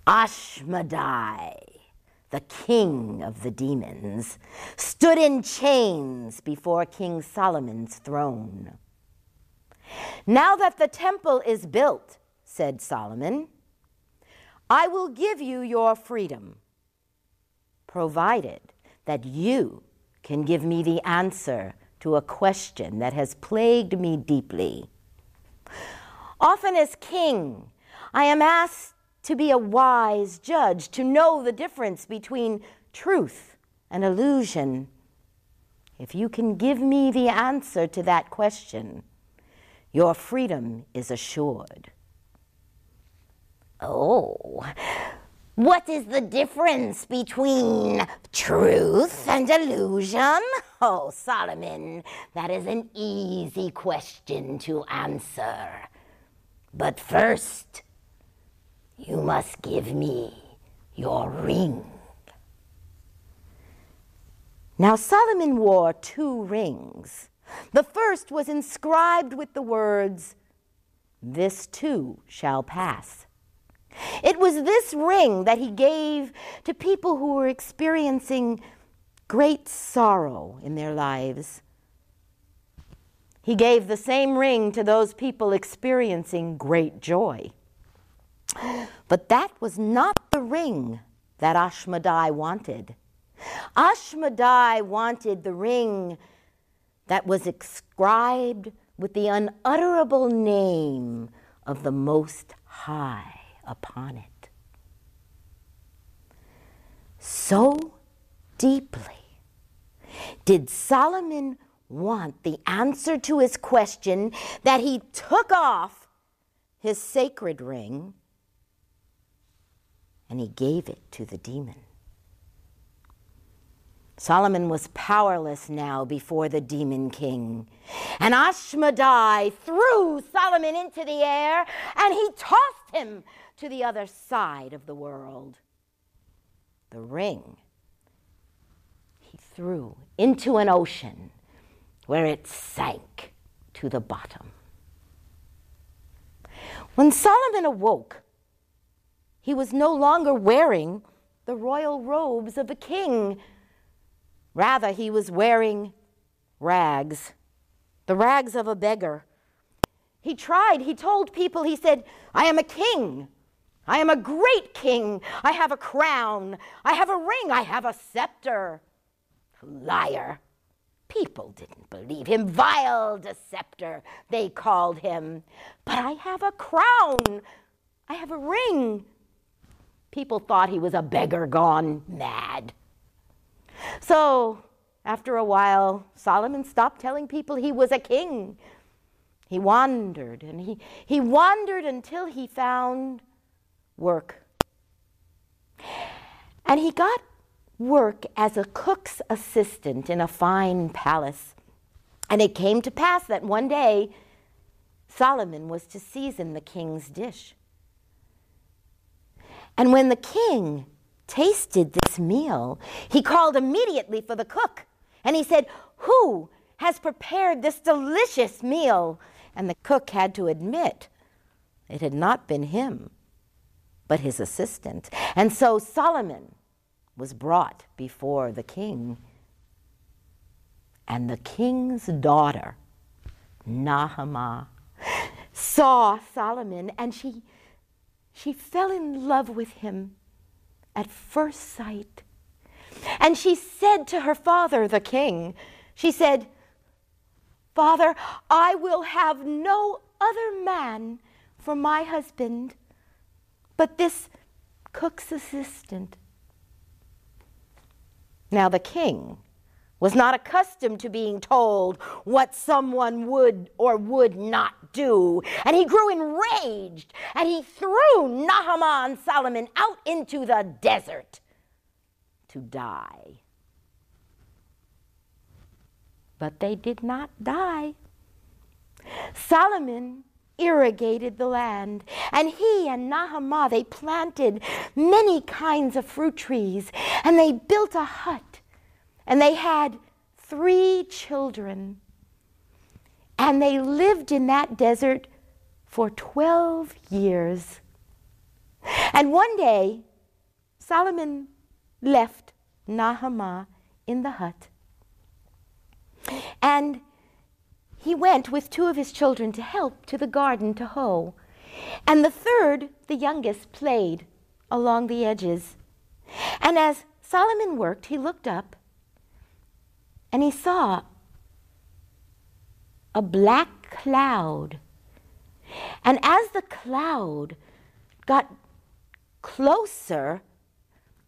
Ashmedai, the king of the demons, stood in chains before King Solomon's throne. "Now that the temple is built," said Solomon, "I will give you your freedom, provided that you can give me the answer to a question that has plagued me deeply. Often as king, I am asked to be a wise judge, to know the difference between truth and illusion. If you can give me the answer to that question, your freedom is assured." "Oh, what is the difference between truth and illusion?" "Oh, Solomon, that is an easy question to answer. But first, you must give me your ring." Now Solomon wore 2 rings. The first was inscribed with the words, "This too shall pass." It was this ring that he gave to people who were experiencing great sorrow in their lives. He gave the same ring to those people experiencing great joy. But that was not the ring that Ashmedai wanted. Ashmedai wanted the ring that was inscribed with the unutterable name of the Most High upon it. So deeply did Solomon want the answer to his question that he took off his sacred ring and he gave it to the demon. Solomon was powerless now before the demon king. And Ashmedai threw Solomon into the air and he tossed him to the other side of the world. The ring he threw into an ocean where it sank to the bottom. When Solomon awoke, he was no longer wearing the royal robes of a king. Rather, he was wearing rags, the rags of a beggar. He told people, he said, "I am a king. I am a great king. I have a crown. I have a ring. I have a scepter." Liar. People didn't believe him. Vile deceptor, they called him. "But I have a crown. I have a ring." People thought he was a beggar gone mad. So, after a while, Solomon stopped telling people he was a king. He wandered, and he wandered until he found work. And he got work as a cook's assistant in a fine palace. And it came to pass that one day, Solomon was to season the king's dish. And when the king tasted this meal, he called immediately for the cook. And he said, "Who has prepared this delicious meal?" And the cook had to admit it had not been him, but his assistant. And so Solomon was brought before the king. And the king's daughter, Naamah, saw Solomon, and she fell in love with him at first sight. And she said to her father, the king, she said, "Father, I will have no other man for my husband but this cook's assistant." Now the king was not accustomed to being told what someone would or would not do, and he grew enraged, and he threw Naamah and Solomon out into the desert to die. But they did not die. Solomon irrigated the land. And he and Nahama, they planted many kinds of fruit trees, and they built a hut, and they had 3 children. And they lived in that desert for 12 years. And one day, Solomon left Nahama in the hut. And he went with 2 of his children to help to the garden to hoe. And the third, the youngest, played along the edges. And as Solomon worked, he looked up and he saw a black cloud. And as the cloud got closer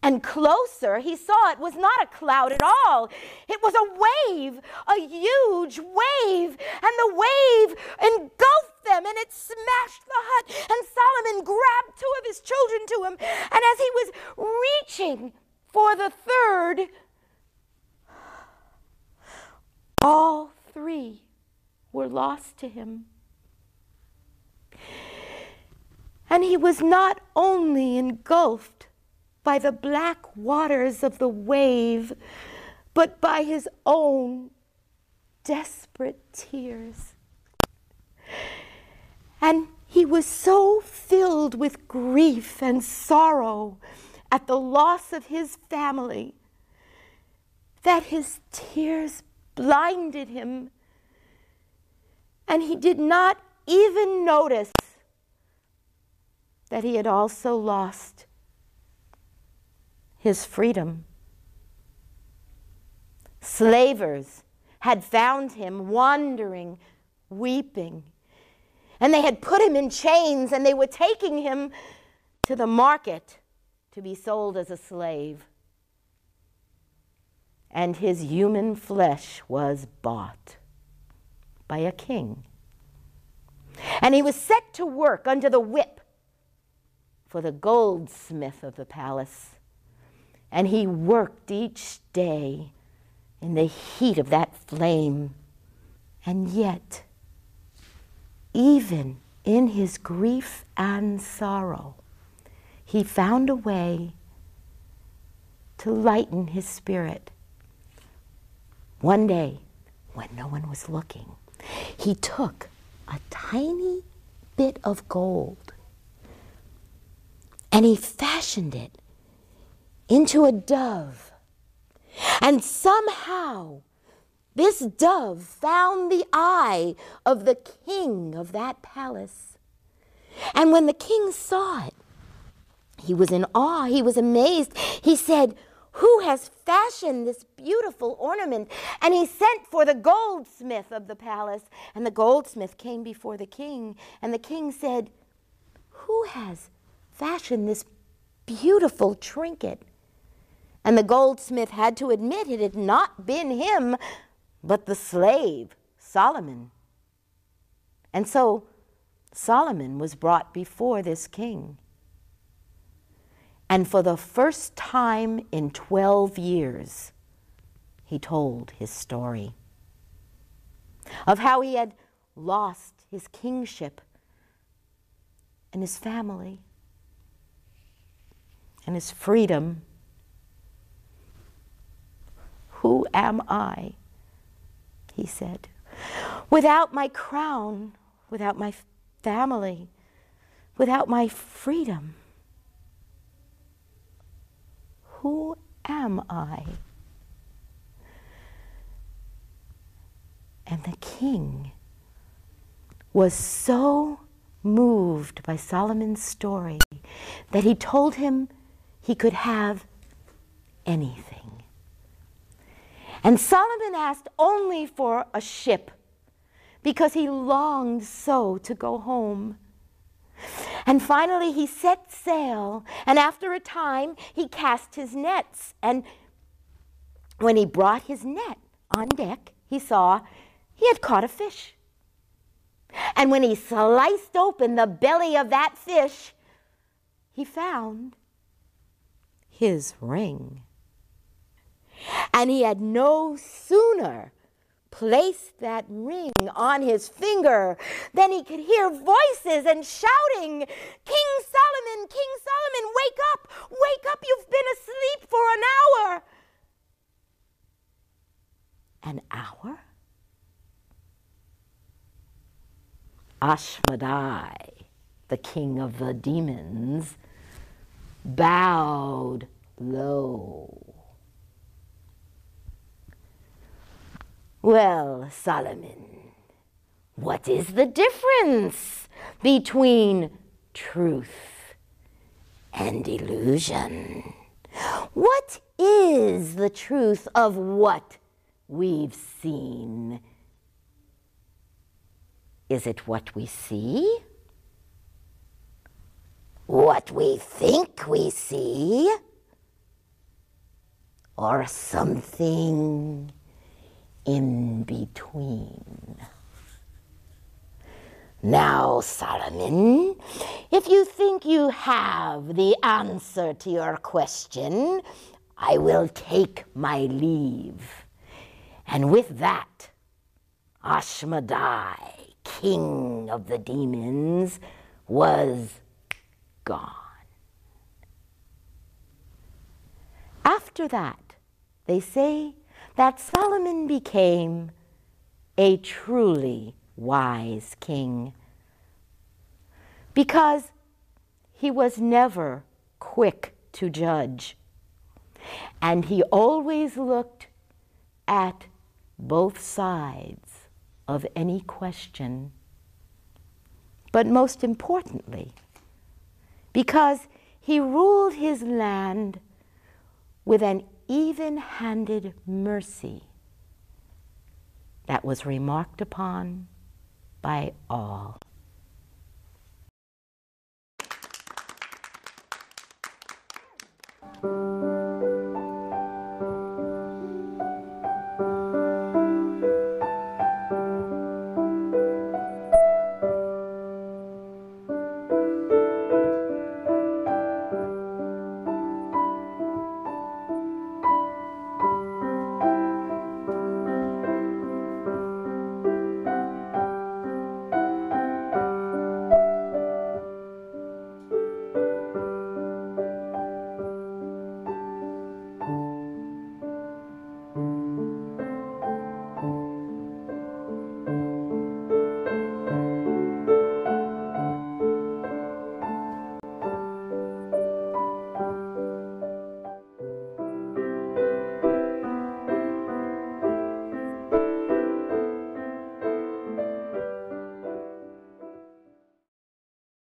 and closer, he saw it was not a cloud at all. It was a wave, a huge wave, and the wave engulfed them, and it smashed the hut, and Solomon grabbed 2 of his children to him, and as he was reaching for the third, all 3 were lost to him. And he was not only engulfed by the black waters of the wave, but by his own desperate tears. And he was so filled with grief and sorrow at the loss of his family that his tears blinded him, and he did not even notice that he had also lost his freedom. Slavers had found him wandering, weeping, and they had put him in chains, and they were taking him to the market to be sold as a slave. And his human flesh was bought by a king. And he was set to work under the whip for the goldsmith of the palace. And he worked each day in the heat of that flame. And yet, even in his grief and sorrow, he found a way to lighten his spirit. One day, when no one was looking, he took a tiny bit of gold and he fashioned it into a dove. And somehow, this dove found the eye of the king of that palace. And when the king saw it, he was in awe, he was amazed. He said, "Who has fashioned this beautiful ornament?" And he sent for the goldsmith of the palace. And the goldsmith came before the king. And the king said, "Who has fashioned this beautiful trinket?" And the goldsmith had to admit it had not been him, but the slave, Solomon. And so Solomon was brought before this king. And for the first time in 12 years, he told his story of how he had lost his kingship and his family and his freedom. "Who am I?" he said. "Without my crown, without my family, without my freedom. Who am I?" And the king was so moved by Solomon's story that he told him he could have anything. And Solomon asked only for a ship because he longed so to go home. And finally he set sail, and after a time he cast his nets. And when he brought his net on deck, he saw he had caught a fish. And when he sliced open the belly of that fish, he found his ring. And he had no sooner placed that ring on his finger, then he could hear voices and shouting, King Solomon, wake up! Wake up, you've been asleep for an hour. An hour? Ashmedai, the king of the demons, bowed low. Well, Solomon, what is the difference between truth and illusion? What is the truth of what we've seen? Is it what we see? What we think we see? Or something in between? Now, Solomon, if you think you have the answer to your question, I will take my leave. And with that, Ashmedai, king of the demons, was gone. After that, they say that Solomon became a truly wise king because he was never quick to judge, and he always looked at both sides of any question. But most importantly, because he ruled his land with an even-handed mercy that was remarked upon by all.